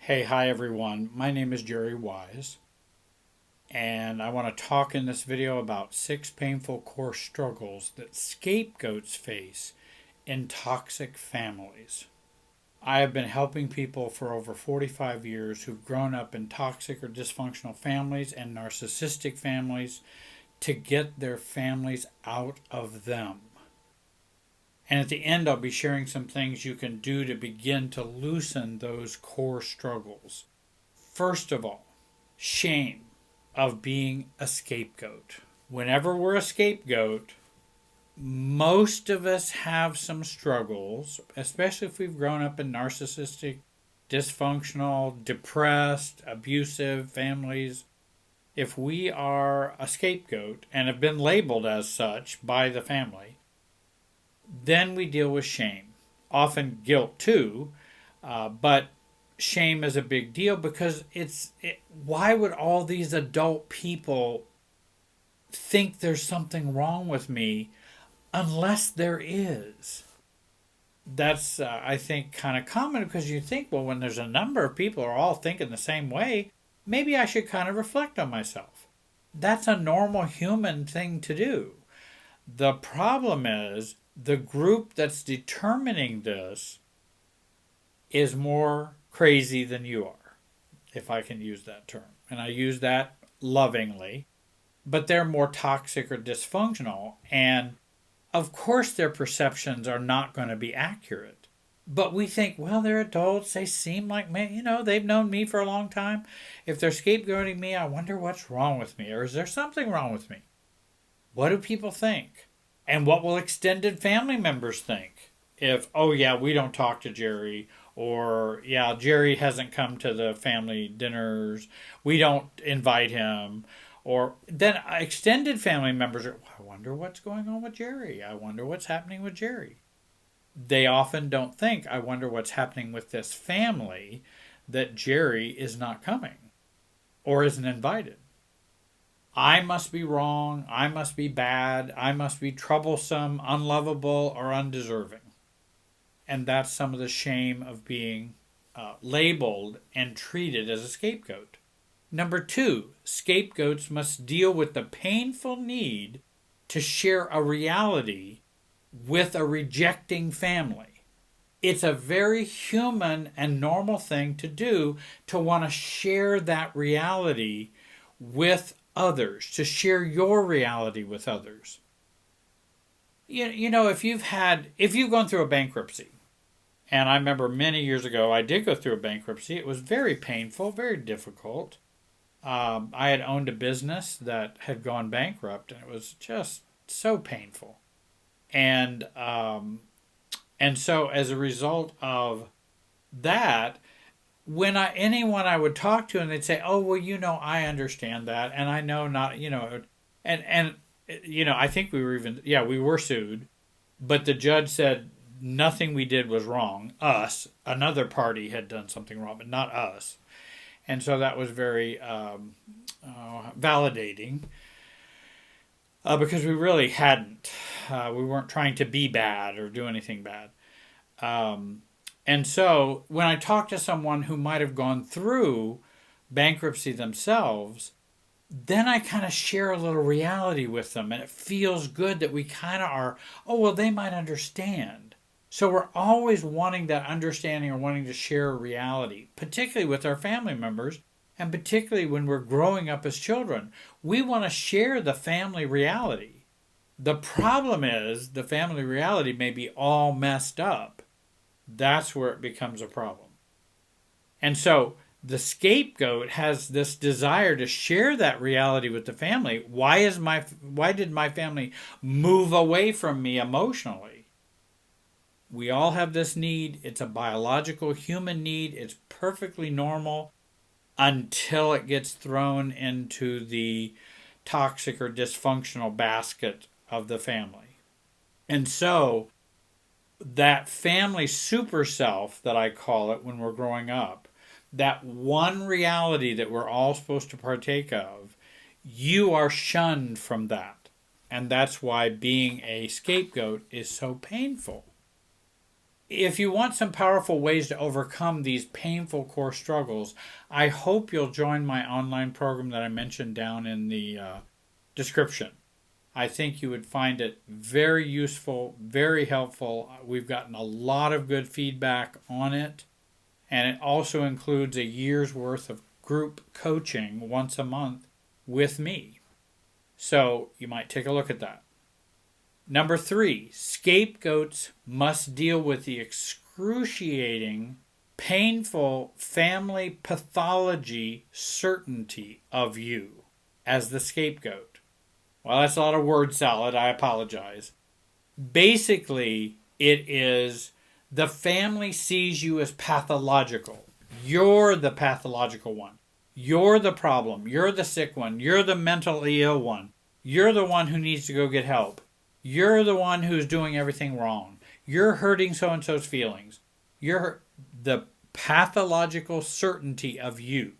Hi everyone. My name is Jerry Wise, and I want to talk in this video about 6 painful core struggles that scapegoats face in toxic families. I have been helping people for over 45 years who've grown up in toxic or dysfunctional families and narcissistic families to get their families out of them. And at the end, I'll be sharing some things you can do to begin to loosen those core struggles. First of all, shame of being a scapegoat. Whenever we're a scapegoat, most of us have some struggles, especially if we've grown up in narcissistic, dysfunctional, depressed, abusive families. If we are a scapegoat and have been labeled as such by the family, then we deal with shame. Often guilt too, but shame is a big deal because why would all these adult people think there's something wrong with me unless there is? That's, I think, kind of common because you think, well, when there's a number of people who are all thinking the same way, maybe I should kind of reflect on myself. That's a normal human thing to do. The problem is the group that's determining this is more crazy than you are, if I can use that term. And I use that lovingly. But they're more toxic or dysfunctional. And of course, their perceptions are not going to be accurate. But we think, well, they're adults. They seem like me. They've known me for a long time. If they're scapegoating me, I wonder what's wrong with me. Or is there something wrong with me? What do people think? And what will extended family members think? If, oh yeah, we don't talk to Jerry, or yeah, Jerry hasn't come to the family dinners, we don't invite him, or then extended family members are, I wonder what's going on with Jerry. I wonder what's happening with Jerry. They often don't think, I wonder what's happening with this family that Jerry is not coming or isn't invited. I must be wrong, I must be bad, I must be troublesome, unlovable, or undeserving. And that's some of the shame of being labeled and treated as a scapegoat. Number 2, scapegoats must deal with the painful need to share a reality with a rejecting family. It's a very human and normal thing to do, to want to share that reality with others, to share your reality with others. If you've gone through a bankruptcy, and I remember many years ago I did go through a bankruptcy. It was very painful, very difficult. I had owned a business that had gone bankrupt, and it was just so painful. And so as a result of that, when anyone I would talk to, and they'd say, "Oh, well, I understand that, and I know not, and I think we were sued, but the judge said nothing we did was wrong. Another party had done something wrong, but not us." And so that was very validating because we really hadn't. We weren't trying to be bad or do anything bad. And so when I talk to someone who might have gone through bankruptcy themselves, then I kind of share a little reality with them. And it feels good that we kind of are, oh, well, they might understand. So we're always wanting that understanding or wanting to share a reality, particularly with our family members, and particularly when we're growing up as children. We want to share the family reality. The problem is the family reality may be all messed up. That's where it becomes a problem. And so the scapegoat has this desire to share that reality with the family. Why did my family move away from me emotionally? We all have this need. It's a biological human need. It's perfectly normal until it gets thrown into the toxic or dysfunctional basket of the family. And so that family super self that I call it when we're growing up, that one reality that we're all supposed to partake of, you are shunned from that. And that's why being a scapegoat is so painful. if you want some powerful ways to overcome these painful core struggles, I hope you'll join my online program that I mentioned down in the description. I think you would find it very useful, very helpful. We've gotten a lot of good feedback on it, and it also includes a year's worth of group coaching once a month with me. So you might take a look at that. Number 3, scapegoats must deal with the excruciating, painful family pathology certainty of you as the scapegoat. Well, that's a lot of word salad. I apologize. Basically, it is the family sees you as pathological. You're the pathological one. You're the problem. You're the sick one. You're the mentally ill one. You're the one who needs to go get help. You're the one who's doing everything wrong. You're hurting so-and-so's feelings. You're the pathological certainty of you.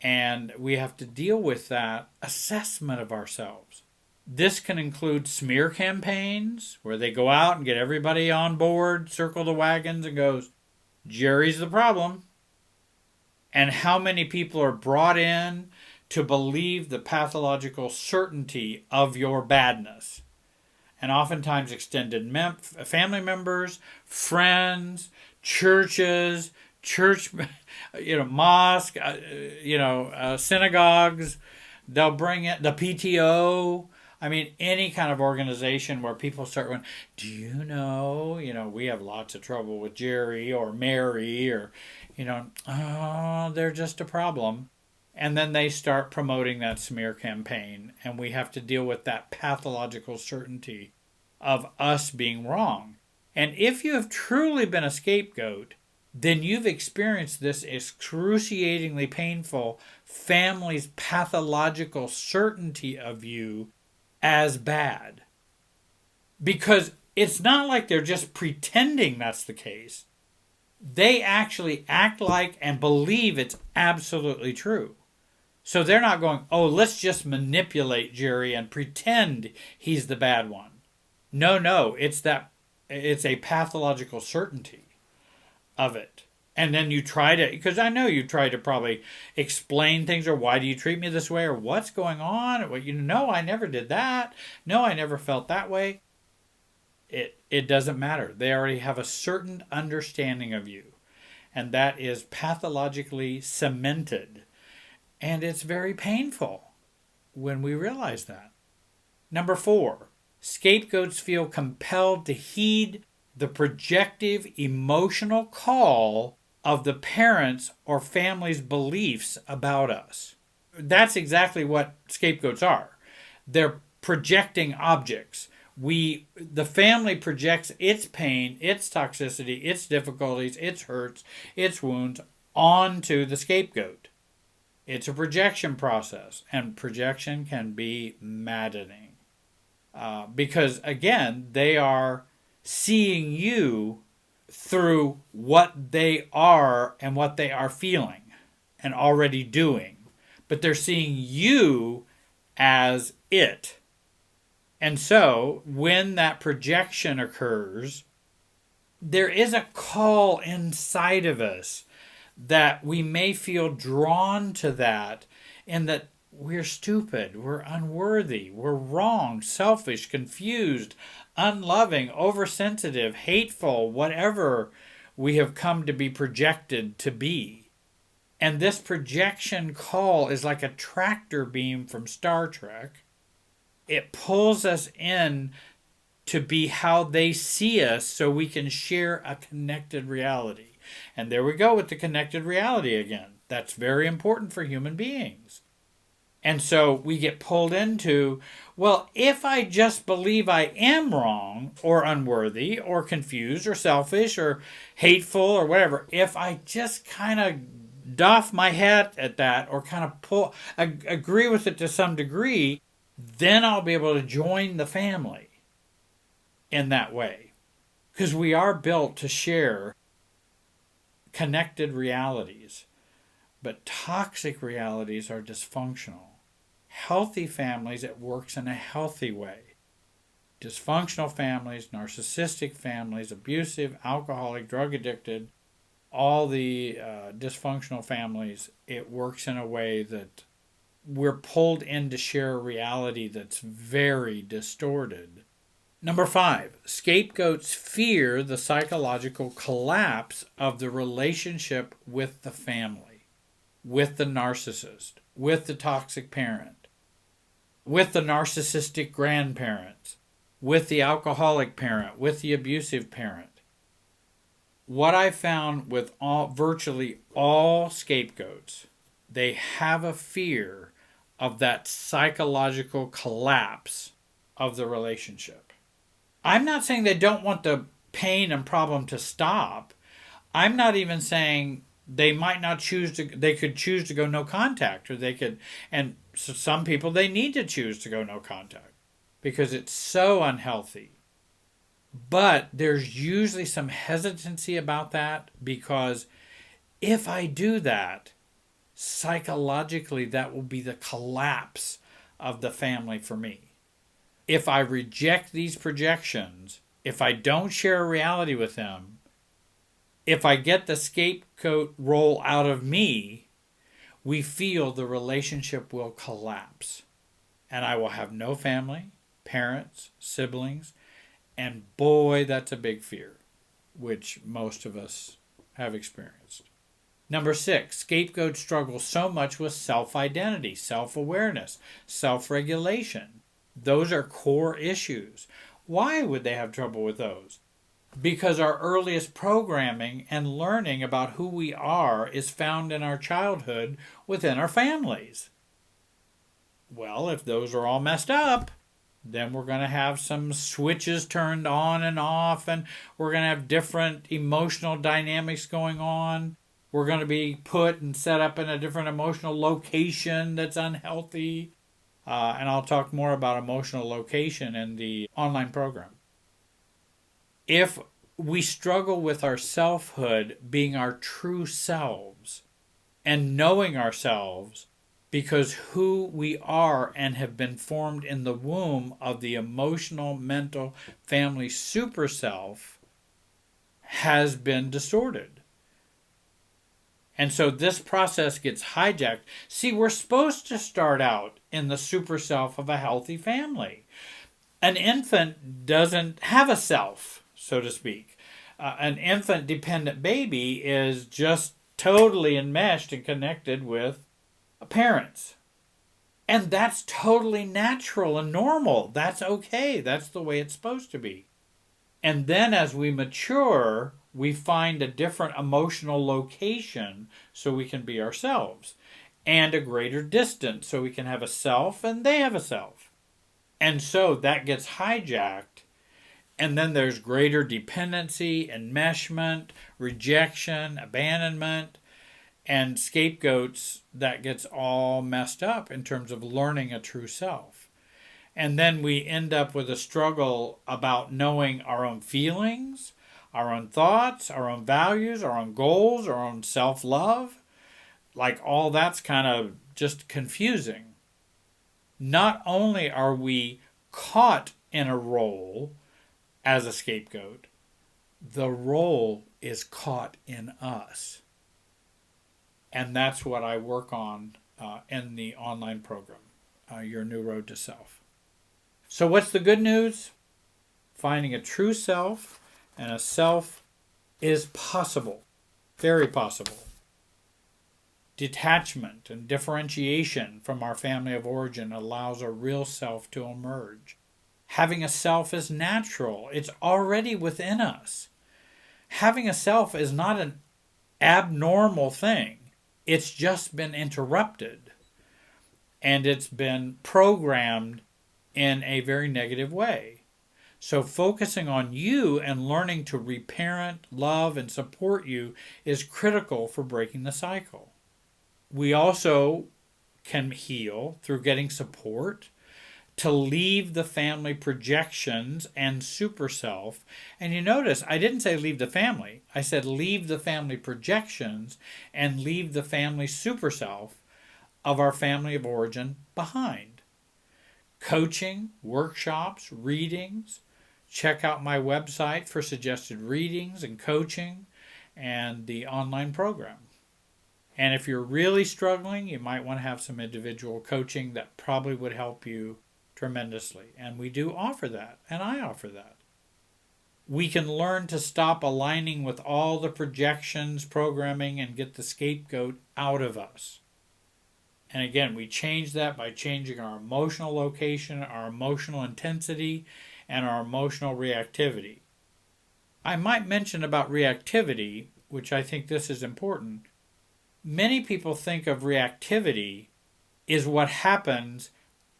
And we have to deal with that assessment of ourselves. This can include smear campaigns where they go out and get everybody on board, circle the wagons, and goes, Jerry's the problem. And how many people are brought in to believe the pathological certainty of your badness. And oftentimes extended family members, friends, churches, mosque, synagogues. They'll bring it, the PTO. I mean, any kind of organization where people start going, do you know, we have lots of trouble with Jerry or Mary or, they're just a problem. And then they start promoting that smear campaign, and we have to deal with that pathological certainty of us being wrong. And if you have truly been a scapegoat, then you've experienced this excruciatingly painful family's pathological certainty of you as bad. Because it's not like they're just pretending that's the case. They actually act like and believe it's absolutely true. So they're not going, let's just manipulate Jerry and pretend he's the bad one. No, it's a pathological certainty of it. And then you try to, because I know you try to probably explain things, or why do you treat me this way, or what's going on? Well, no, I never did that. No, I never felt that way. It doesn't matter. They already have a certain understanding of you. And that is pathologically cemented. And it's very painful when we realize that. Number 4, scapegoats feel compelled to heed the projective emotional call of the parents or family's beliefs about us. That's exactly what scapegoats are. They're projecting objects. The family projects its pain, its toxicity, its difficulties, its hurts, its wounds onto the scapegoat. It's a projection process, and projection can be maddening. Because, again, they are seeing you through what they are and what they are feeling and already doing. But they're seeing you as it. And so, when that projection occurs, there is a call inside of us that we may feel drawn to that, in that we're stupid, we're unworthy, we're wrong, selfish, confused, unloving, oversensitive, hateful, whatever we have come to be projected to be. And this projection call is like a tractor beam from Star Trek. It pulls us in to be how they see us so we can share a connected reality. And there we go with the connected reality again. That's very important for human beings. And so we get pulled into, well, if I just believe I am wrong or unworthy or confused or selfish or hateful or whatever, if I just kind of doff my hat at that or kind of agree with it to some degree, then I'll be able to join the family in that way. Because we are built to share connected realities. But toxic realities are dysfunctional. Healthy families, it works in a healthy way. dysfunctional families, narcissistic families, abusive, alcoholic, drug addicted, all the dysfunctional families, it works in a way that we're pulled in to share a reality that's very distorted. Number 5, scapegoats fear the psychological collapse of the relationship with the family, with the narcissist, with the toxic parent, with the narcissistic grandparents, with the alcoholic parent, with the abusive parent. What I found with virtually all scapegoats, they have a fear of that psychological collapse of the relationship. I'm not saying they don't want the pain and problem to stop. I'm not even saying they might not choose to, they could choose to go no contact, or they could, and so some people, they need to choose to go no contact because it's so unhealthy. But there's usually some hesitancy about that, because if I do that, psychologically that will be the collapse of the family for me. If I reject these projections, if I don't share a reality with them, if I get the scapegoat role out of me, we feel the relationship will collapse. And I will have no family, parents, siblings, and boy, that's a big fear, which most of us have experienced. Number 6, scapegoats struggle so much with self-identity, self-awareness, self-regulation. Those are core issues. Why would they have trouble with those? Because our earliest programming and learning about who we are is found in our childhood within our families. Well, if those are all messed up, then we're going to have some switches turned on and off, and we're going to have different emotional dynamics going on. We're going to be put and set up in a different emotional location that's unhealthy. And I'll talk more about emotional location in the online program. If we struggle with our selfhood being our true selves and knowing ourselves, because who we are and have been formed in the womb of the emotional, mental, family super self has been distorted. And so this process gets hijacked. See, we're supposed to start out in the super self of a healthy family. An infant doesn't have a self, so to speak. An infant dependent baby is just totally enmeshed and connected with parents. And that's totally natural and normal. That's okay. That's the way it's supposed to be. And then as we mature, we find a different emotional location so we can be ourselves, and a greater distance so we can have a self and they have a self. And so that gets hijacked, and then there's greater dependency, enmeshment, rejection, abandonment, and scapegoats. That gets all messed up in terms of learning a true self. And then we end up with a struggle about knowing our own feelings, our own thoughts, our own values, our own goals, our own self-love. Like, all that's kind of just confusing. Not only are we caught in a role as a scapegoat, the role is caught in us. And that's what I work on in the online program, Your New Road to Self. So what's the good news? Finding a true self and a self is possible, very possible. Detachment and differentiation from our family of origin allows a real self to emerge. Having a self is natural. It's already within us. Having a self is not an abnormal thing. It's just been interrupted, and it's been programmed in a very negative way. So focusing on you and learning to reparent, love, and support you is critical for breaking the cycle. We also can heal through getting support to leave the family projections and super self. And you notice I didn't say leave the family. I said leave the family projections and leave the family super self of our family of origin behind. coaching, workshops, readings. Check out my website for suggested readings and coaching and the online program. And if you're really struggling, you might want to have some individual coaching that probably would help you tremendously. And we do offer that, and I offer that. We can learn to stop aligning with all the projections, programming, and get the scapegoat out of us. And again, we change that by changing our emotional location, our emotional intensity, and our emotional reactivity. I might mention about reactivity, which I think this is important. Many people think of reactivity is what happens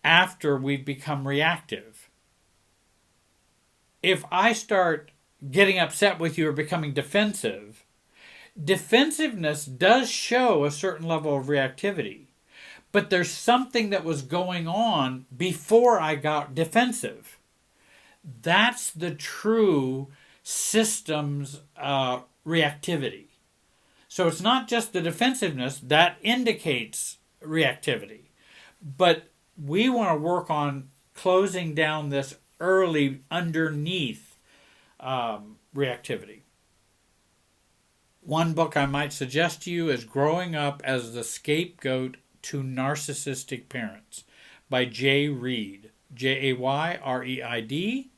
after we've become reactive. If I start getting upset with you or becoming defensive, defensiveness does show a certain level of reactivity. But there's something that was going on before I got defensive. That's the true system's reactivity. So it's not just the defensiveness that indicates reactivity. But we want to work on closing down this early underneath reactivity. One book I might suggest to you is Growing Up as the Scapegoat to Narcissistic Parents by Jay Reid. Jayreid.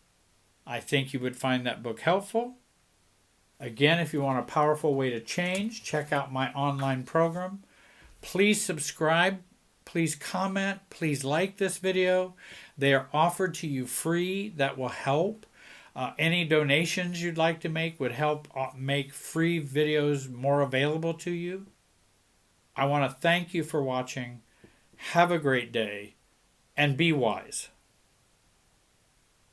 I think you would find that book helpful. Again, if you want a powerful way to change, check out my online program. Please subscribe. Please comment. Please like this video. They are offered to you free. That will help. Any donations you'd like to make would help make free videos more available to you. I want to thank you for watching. Have a great day and be wise.